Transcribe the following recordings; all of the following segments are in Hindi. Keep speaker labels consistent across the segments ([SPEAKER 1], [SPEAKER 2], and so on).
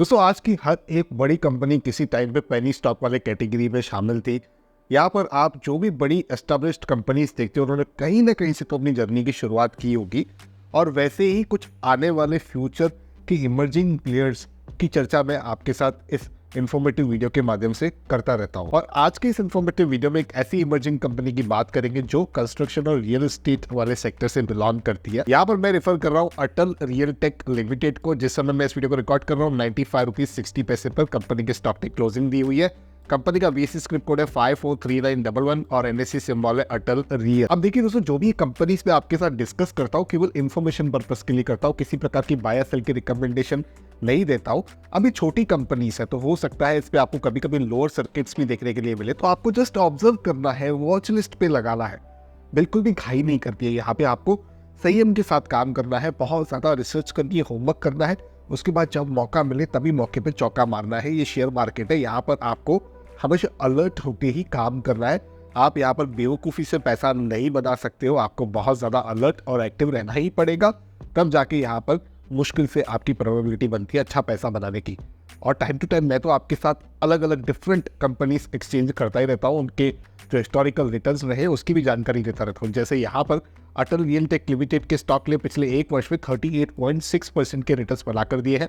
[SPEAKER 1] दोस्तों आज की हर एक बड़ी कंपनी किसी टाइम पे पेनी स्टॉक वाले कैटेगरी में शामिल थी। यहाँ पर आप जो भी बड़ी एस्टेब्लिश्ड कंपनीज देखते हो उन्होंने कहीं ना कहीं से तो अपनी जर्नी की शुरुआत की होगी। और वैसे ही कुछ आने वाले फ्यूचर की इमर्जिंग प्लेयर्स की चर्चा मैं आपके साथ इस इन्फॉर्मेटिव वीडियो के माध्यम से करता रहता हूँ। और आज के इस इन्फॉर्मेटिव वीडियो में एक ऐसी इमर्जिंग कंपनी की बात करेंगे जो कंस्ट्रक्शन और रियल एस्टेट वाले सेक्टर से बिलोंग करती है। यहाँ पर मैं रेफर कर रहा हूँ अटल रियल टेक लिमिटेड को। जिस समय मैं इस वीडियो को रिकॉर्ड कर रहा हूँ 95 रुपीज 60 पैसे पर कंपनी के स्टॉक की क्लोजिंग दी हुई है। कंपनी का बीएसई स्क्रिप्ट कोड है 543911 और एनएससी सिंबल है अटल रियल। अब देखिए दोस्तों, जो भी कंपनीज पे आपके साथ डिस्कस करता हूँ केवल इन्फॉर्मेशन पर्पस के लिए करता हूँ, किसी प्रकार की बाय सेल की रिकमेंडेशन नहीं देता हूँ। अभी छोटी कंपनीज है तो हो सकता है इस पे आपको कभी कभी लोअर सर्किट्स भी देखने के लिए मिले, तो आपको जस्ट ऑब्जर्व करना है, वॉच लिस्ट पे लगाना है। बिल्कुल भी खाई नहीं करती है। यहाँ पे आपको संयम के साथ काम करना है, बहुत ज्यादा रिसर्च करनी है, होमवर्क करना है। उसके बाद जब मौका मिले तभी मौके पे चौका मारना है। ये शेयर मार्केट है, यहाँ पर आपको हमेशा अलर्ट होके ही काम करना है। आप यहाँ पर बेवकूफ़ी से पैसा नहीं बना सकते हो, आपको बहुत ज़्यादा अलर्ट और एक्टिव रहना ही पड़ेगा। तब जाके यहाँ पर मुश्किल से आपकी प्रोबेबिलिटी बनती है अच्छा पैसा बनाने की। और टाइम टू टाइम मैं तो आपके साथ अलग अलग डिफरेंट कंपनीज एक्सचेंज करता ही रहता हूँ, उनके जो हिस्टोरिकल रिटर्न्स रहे उसकी भी जानकारी देता रहता हूँ। जैसे यहाँ पर अटल रियल टेक लिमिटेड के स्टॉक ने पिछले एक वर्ष में 38.6% के रिटर्न्स बनाकर दिए हैं।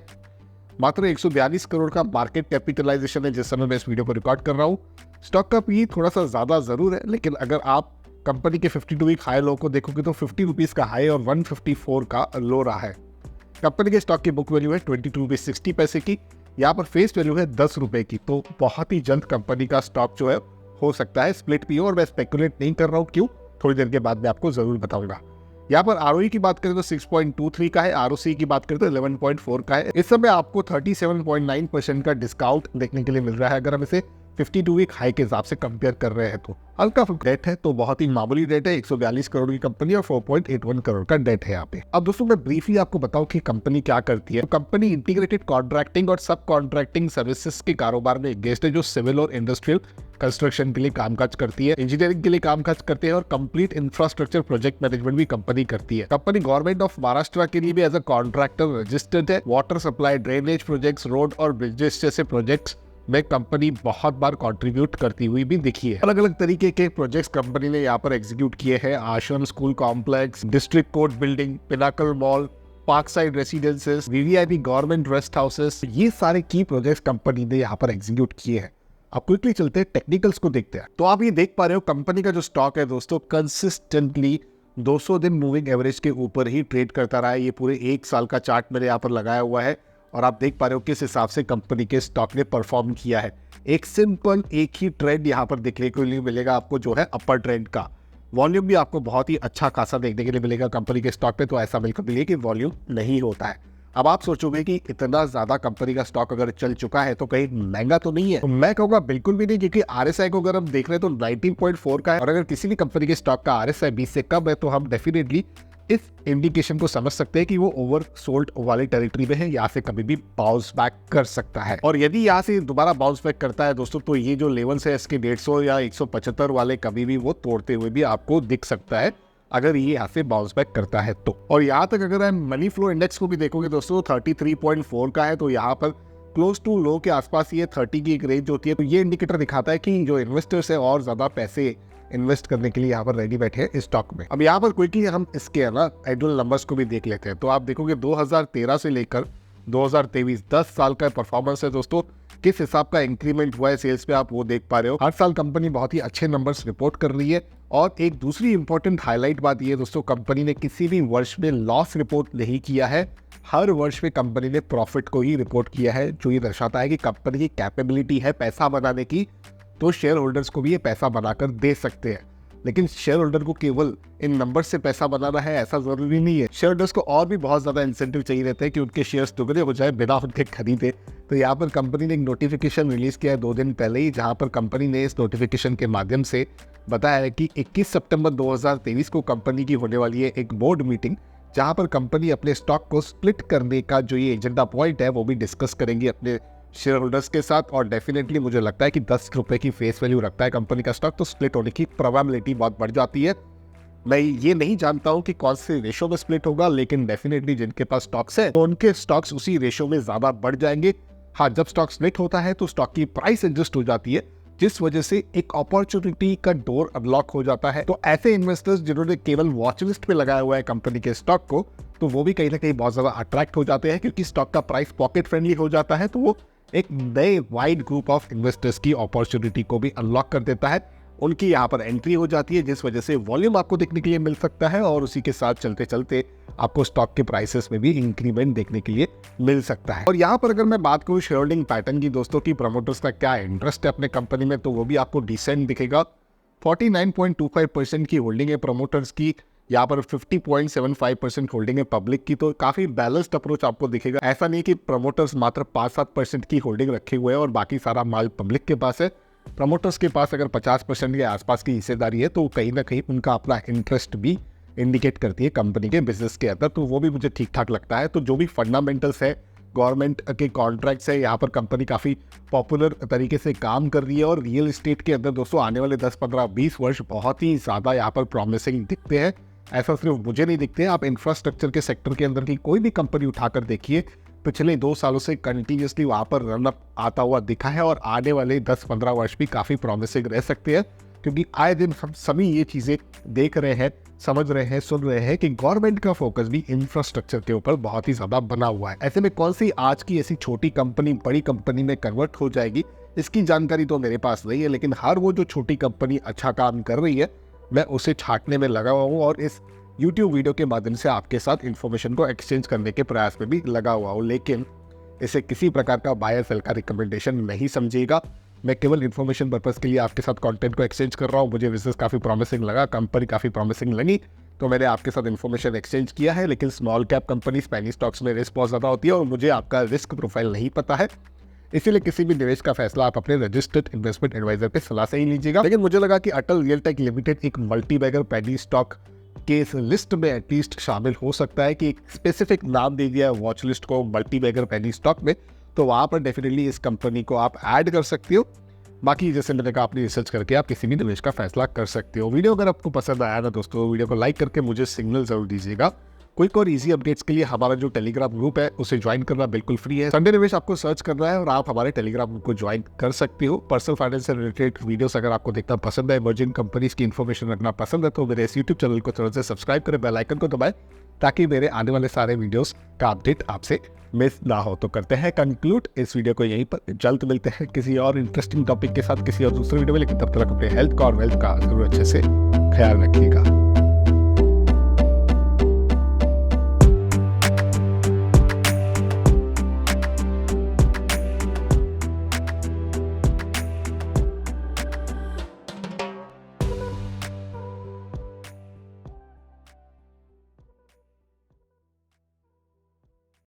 [SPEAKER 1] मात्र 142 करोड़ का मार्केट कैपिटलाइजेशन है जिस समय मैं इस वीडियो को रिकॉर्ड कर रहा हूँ। स्टॉक का पी थोड़ा सा ज्यादा जरूर है, लेकिन अगर आप कंपनी के 52 वीक हाई लो को देखोगे तो 50 रुपीज का हाई और 154 का लो रहा है। कंपनी के स्टॉक की बुक वैल्यू है 22 रुपीज 60 पैसे की। यहाँ पर फेस वैल्यू है 10 रुपए की। तो बहुत ही जल्द कंपनी का स्टॉक जो है हो सकता है स्प्लिट भी हो, और मैं स्पेकुलेट नहीं कर रहा हूँ क्यों, थोड़ी देर के बाद मैं आपको जरूर बताऊंगा। यहाँ पर आरओई की बात करें तो 6.23 का है, आरओसी की बात करें तो 11.4 का है। इस समय आपको 37.9% का डिस्काउंट देखने के लिए मिल रहा है अगर हम इसे 52 वीक हाई के हिसाब से कंपेयर कर रहे हैं तो। हल्का फुल्का डेट है तो बहुत ही मामूली डेट है, 142 करोड़ की कंपनी और 4.81 करोड़ का डेट है यहाँ पे। अब दोस्तों मैं ब्रीफली आपको बताऊं कि कंपनी क्या करती है। तो कंपनी इंटीग्रेटेड कॉन्ट्रैक्टिंग और सब कॉन्ट्रैक्टिंग सर्विसेज के कारोबार में एंगेज्ड है, जो सिविल और इंडस्ट्रियल कंस्ट्रक्शन के लिए कामकाज करती है, इंजीनियरिंग के लिए कामकाज करते हैं और कंप्लीट इंफ्रास्ट्रक्चर प्रोजेक्ट मैनेजमेंट भी कंपनी करती है। कंपनी गवर्नमेंट ऑफ महाराष्ट्र के लिए भी एज अ कॉन्ट्रैक्टर रजिस्टर्ड है। Water supply, drainage projects, road और ब्रिजेस जैसे प्रोजेक्ट्स में कंपनी बहुत बार कंट्रीब्यूट करती हुई भी दिखी है। अलग अलग तरीके के प्रोजेक्ट्स कंपनी ने यहाँ पर एग्जीक्यूट किए हैं। आश्रम school complex, district court building, Pinnacle mall, park side residences, VVIP government rest houses, ये सारे की प्रोजेक्ट्स कंपनी ने यहाँ पर एग्जीक्यूट किए हैं। अब क्विकली चलते हैं टेक्निकल्स को देखते हैं। तो आप ये देख पा रहे हो कंपनी का जो स्टॉक है दोस्तों कंसिस्टेंटली 200 दिन मूविंग एवरेज के ऊपर ही ट्रेड करता रहा है। ये पूरे एक साल का चार्ट मेरे यहाँ पर लगाया हुआ है और आप देख पा रहे हो किस हिसाब से कंपनी के स्टॉक ने परफॉर्म किया है। एक सिंपल एक ही ट्रेंड यहाँ पर देखने को लिए मिलेगा आपको, जो है अपर ट्रेंड का। वॉल्यूम भी आपको बहुत ही अच्छा खासा देखने के लिए मिलेगा कंपनी के स्टॉक पे, तो ऐसा बिल्कुल भी नहीं कि वॉल्यूम नहीं होता है। अब आप सोचोगे कि इतना ज्यादा कंपनी का स्टॉक अगर चल चुका है तो कहीं महंगा तो नहीं है, तो मैं कहूंगा बिल्कुल भी नहीं, क्योंकि आरएसआई को अगर हम देख रहे हैं तो 19.4 का है, और अगर किसी भी कंपनी के स्टॉक का आरएसआई 20 से कम है तो हम डेफिनेटली इस इंडिकेशन को समझ सकते हैं कि वो ओवर सोल्ड वाली टेरिटरी में है, यहाँ से कभी भी बाउंस बैक कर सकता है। और यदि यहाँ से दोबारा बाउंस बैक करता है दोस्तों तो ये जो लेवल्स है इसके 150 या 175 वाले कभी भी वो तोड़ते हुए भी आपको दिख सकता है अगर ये यहाँ से बाउंस बैक करता है तो। और यहाँ तक अगर हम मनी फ्लो इंडेक्स को भी देखोगे दोस्तों 33.4 का है, तो यहाँ पर क्लोज टू लो के आसपास ये 30 की एक रेंज होती है। तो ये इंडिकेटर दिखाता है कि जो इन्वेस्टर्स है और ज्यादा पैसे इन्वेस्ट करने के लिए यहाँ पर रेडी बैठे हैं इस स्टॉक में। अब यहाँ पर क्विकली हम इसके ना एनुअल नंबर्स को भी देख लेते हैं। तो आप देखोगे 2013 से लेकर 2023 10 साल का परफॉर्मेंस है दोस्तों। किस हिसाब का इंक्रीमेंट हुआ है सेल्स पे आप वो देख पा रहे हो। हर साल कंपनी बहुत ही अच्छे नंबर्स रिपोर्ट कर रही है। और एक दूसरी इंपॉर्टेंट हाईलाइट बात ये दोस्तों, कंपनी ने किसी भी वर्ष में लॉस रिपोर्ट नहीं किया है। हर वर्ष में कंपनी ने प्रॉफिट को ही रिपोर्ट किया है, जो ये दर्शाता है कि कंपनी की कैपेबिलिटी है पैसा बनाने की, तो शेयर होल्डर्स को भी ये पैसा बनाकर दे सकते हैं। लेकिन शेयर होल्डर को केवल इन नंबर से पैसा बनाना है ऐसा जरूरी नहीं है। शेयर होल्डर्स को और भी बहुत ज्यादा इंसेंटिव चाहिए रहते हैं कि उनके शेयर्स दुगने हो जाए बिना उनके खरीदे। तो यहाँ पर कंपनी ने एक नोटिफिकेशन रिलीज किया है 2 दिन पहले ही, जहां पर कंपनी ने इस नोटिफिकेशन के माध्यम से बताया है कि 21 सितंबर 2023 को कंपनी की होने वाली है एक बोर्ड मीटिंग, जहां पर कंपनी अपने स्टॉक को स्प्लिट करने का जो ये एजेंडा पॉइंट है वो भी डिस्कस करेंगी अपने शेयर होल्डर्स के साथ। और डेफिनेटली मुझे लगता है कि 10 रुपए की फेस वैल्यू रखता है कंपनी का स्टॉक, तो स्प्लिट होने की प्रोबेबिलिटी बहुत बढ़ जाती है। मैं ये नहीं जानता हूं कि कौन से रेशो में स्प्लिट होगा, लेकिन डेफिनेटली जिनके पास स्टॉक्स है तो उनके स्टॉक्स उसी रेशो में ज्यादा बढ़ जाएंगे। हाँ, जब स्टॉक स्प्लिट होता है तो स्टॉक की प्राइस एडजस्ट हो जाती है, जिस वजह से एक अपॉर्चुनिटी का डोर अनलॉक हो जाता है। तो ऐसे इन्वेस्टर्स जिन्होंने केवल वॉच लिस्ट पे लगाया हुआ है कंपनी के स्टॉक को, तो वो भी कहीं ना कहीं बहुत ज्यादा अट्रैक्ट हो जाते हैं, क्योंकि स्टॉक का प्राइस पॉकेट फ्रेंडली हो जाता है। तो वो एक नए वाइड ग्रुप ऑफ इन्वेस्टर्स की अपॉर्चुनिटी को भी अनलॉक कर देता है, उनकी यहाँ पर एंट्री हो जाती है, जिस वजह से वॉल्यूम आपको देखने के लिए मिल सकता है और उसी के साथ चलते चलते आपको स्टॉक के प्राइसेस में भी इंक्रीमेंट देखने के लिए मिल सकता है। और यहाँ पर अगर मैं बात करूँ शेयर होल्डिंग पैटर्न की दोस्तों की, प्रमोटर्स का क्या इंटरेस्ट है अपने कंपनी में, तो वो भी आपको डिसेंट दिखेगा। 49.25% की होल्डिंग है प्रमोटर्स की, यहाँ पर 50.75% होल्डिंग है पब्लिक की। तो काफी बैलेंस्ड अप्रोच आपको दिखेगा। ऐसा नहीं कि प्रमोटर्स मात्र 5-7% की होल्डिंग रखे हुए हैं और बाकी सारा माल पब्लिक के पास है। प्रमोटर्स के पास अगर 50% के आसपास की हिस्सेदारी है तो कहीं ना कहीं उनका अपना इंटरेस्ट भी इंडिकेट करती है कंपनी के बिजनेस के अंदर, तो वो भी मुझे ठीक ठाक लगता है। तो जो भी फंडामेंटल्स है, गवर्नमेंट के कॉन्ट्रैक्ट्स है, यहाँ पर कंपनी काफ़ी पॉपुलर तरीके से काम कर रही है। और रियल एस्टेट के अंदर दोस्तों आने वाले 10, 15, 20 वर्ष बहुत ही ज़्यादा यहाँ पर प्रॉमिसिंग दिखते हैं। ऐसा सिर्फ मुझे नहीं दिखते हैं, आप इंफ्रास्ट्रक्चर के सेक्टर के अंदर की कोई भी कंपनी उठाकर देखिए, पिछले 2 सालों से कंटिन्यूसली वहाँ पर रनअप आता हुआ दिखा है और आने वाले 10-15 वर्ष भी काफ़ी प्रॉमिसिंग रह सकते हैं, क्योंकि आए दिन हम सभी ये चीज़ें देख रहे हैं, समझ रहे हैं, सुन रहे हैं कि गवर्नमेंट का फोकस भी इंफ्रास्ट्रक्चर के ऊपर बहुत ही ज़्यादा बना हुआ है। ऐसे में कौन सी आज की ऐसी छोटी कंपनी बड़ी कंपनी में कन्वर्ट हो जाएगी, इसकी जानकारी तो मेरे पास नहीं है, लेकिन हर वो जो छोटी कंपनी अच्छा काम कर रही है, मैं उसे छांटने में लगा हुआ हूँ और इस YouTube वीडियो के माध्यम से आपके साथ इन्फॉर्मेशन को एक्सचेंज करने के प्रयास में भी लगा हुआ हूँ। लेकिन इसे किसी प्रकार का बाय सेल का रिकमेंडेशन नहीं समझिएगा। मैं केवल इन्फॉर्मेशन पर्पस के लिए आपके साथ कंटेंट को एक्सचेंज कर रहा हूँ। मुझे बिजनेस काफ़ी प्रॉमिसिंग लगा, कंपनी काफ़ी प्रॉमिसिंग लगी, तो मैंने आपके साथ इन्फॉर्मेशन एक्सचेंज किया है। लेकिन small cap companies, penny stocks में रिस्क बहुत ज़्यादा होती है और मुझे आपका रिस्क प्रोफाइल नहीं पता है, इसीलिए किसी भी निवेश का फैसला आप अपने रजिस्टर्ड इन्वेस्टमेंट एडवाइजर पे सलाह से ही लीजिएगा। लेकिन मुझे लगा कि अटल रियल टेक लिमिटेड एक मल्टी बैगर पेनी स्टॉक के इस लिस्ट में एटलीस्ट शामिल हो सकता है, कि एक स्पेसिफिक नाम दे दिया है वॉच लिस्ट को मल्टी बैगर पेनी स्टॉक में, तो वहाँ पर डेफिनेटली इस कंपनी को आप ऐड कर सकते हो। बाकी जैसे मैंने कहा, अपनी रिसर्च करके आप किसी भी निवेश का फैसला कर सकते हो। वीडियो अगर आपको पसंद आया ना दोस्तों, वीडियो को लाइक करके मुझे सिग्नल जरूर दीजिएगा। क्विक और इजी अपडेट्स के लिए हमारा जो टेलीग्राम ग्रुप है उसे ज्वाइन करना बिल्कुल फ्री है। संडे निवेश आपको सर्च करना है और आप हमारे टेलीग्राम ग्रुप को ज्वाइन कर सकते हो। पर्सनल फाइनेंस से रिलेटेड वीडियोस अगर आपको देखना पसंद है, इमर्जिंग कंपनीज की इन्फॉर्मेशन रखना पसंद है, तो मेरे इस यूट्यूब चैनल को तुरंत से सब्सक्राइब करें, बेल आइकन को दबाएं, ताकि मेरे आने वाले सारे वीडियोस का अपडेट आपसे मिस ना हो। तो करते हैं कंक्लूड इस वीडियो को यहीं पर। जल्द मिलते हैं किसी और इंटरेस्टिंग टॉपिक के साथ किसी और दूसरे वीडियो में, लेकिन तब तक अपने हेल्थ का और वेल्थ का जरूर अच्छे से ख्याल रखिएगा।